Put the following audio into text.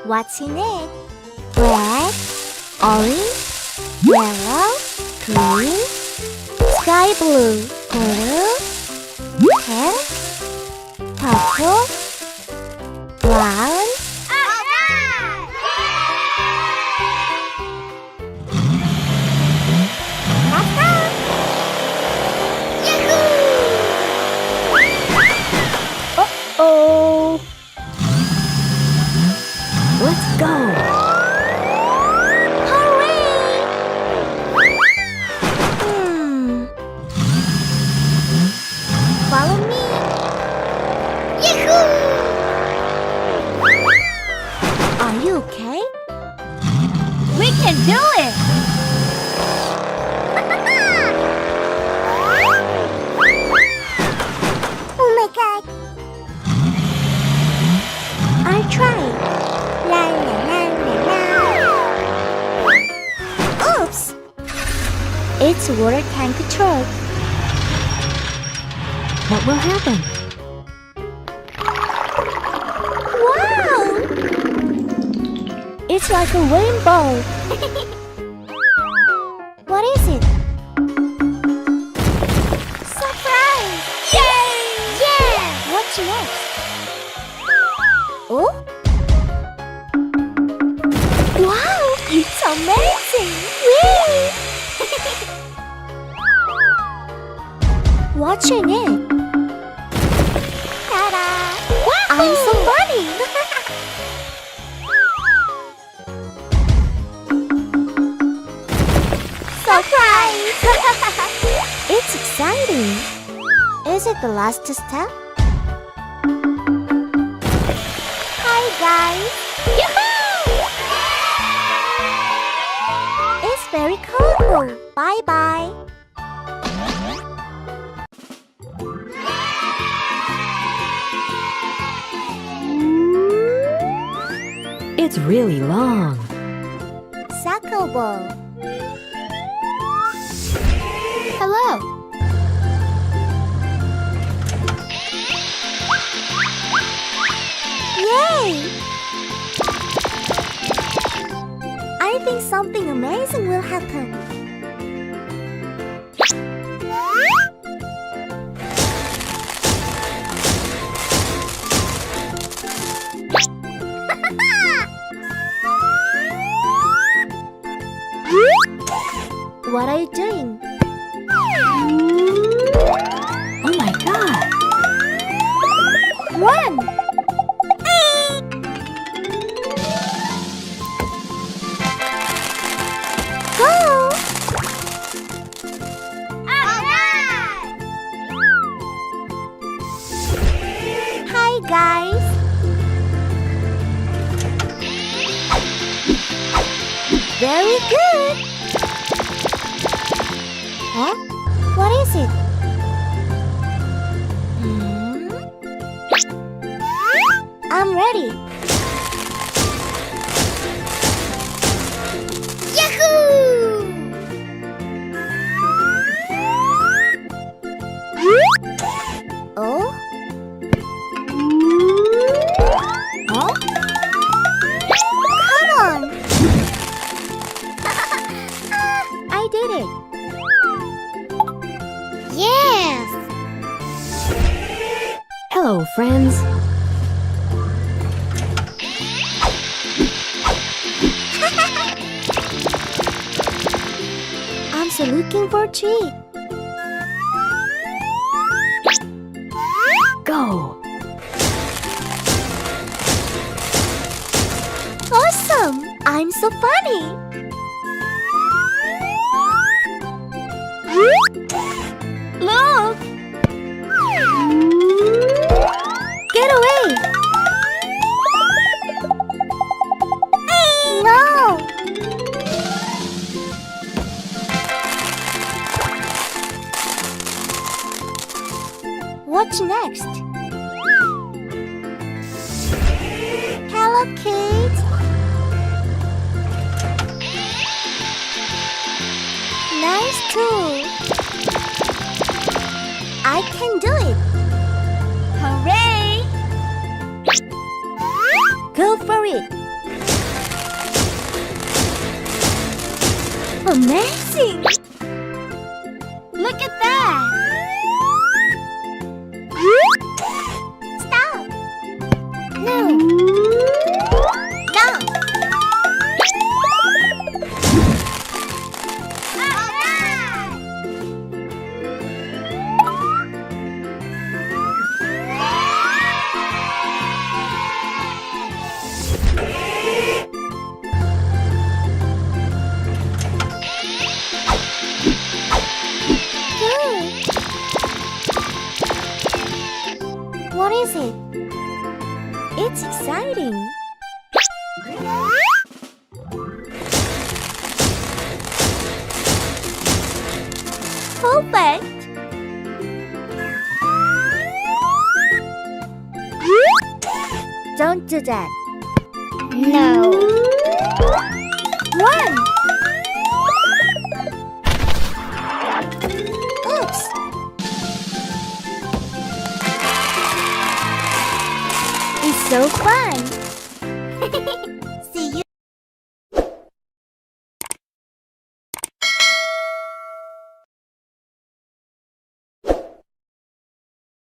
What's in it? Red, orange, yellow, green, sky blue, blue, pink, purple, brown. Uh-oh! Let's go! Hooray! Follow me. Yahoo! Are you okay? We can do it! Oh my god! I'll try. La la la la la. Oops! It's a water tank truck. What will happen? Wow! It's like a rainbow. What is it? Surprise! Yay! Yeah! What's next? Oh? Wow! It's amazing! Whee! What's in it? Ta-da! I'm so funny! Surprise! It's exciting! Is it the last step? Hi guys! Yahoo! It's very colorful! Bye-bye! It's really long. Soccer ball. Hello. Yay! I think something amazing will happen. What are you doing? Oh my god! Run! Go! Hi guys! Very good! Huh? What is it? I'm ready. Yahoo! Oh? Huh? Come on! I did it. Yes! Hello, friends. I'm so looking for a treat. Go! Awesome! I'm so funny. Look! Get away! No! What's next? Hello, kids! Nice tool! I can do it! Hooray! Go for it! Amazing! Look at that! Stop! No! No! What is it? It's exciting. Perfect. Don't do that. No. Run. Oops. It's so fun!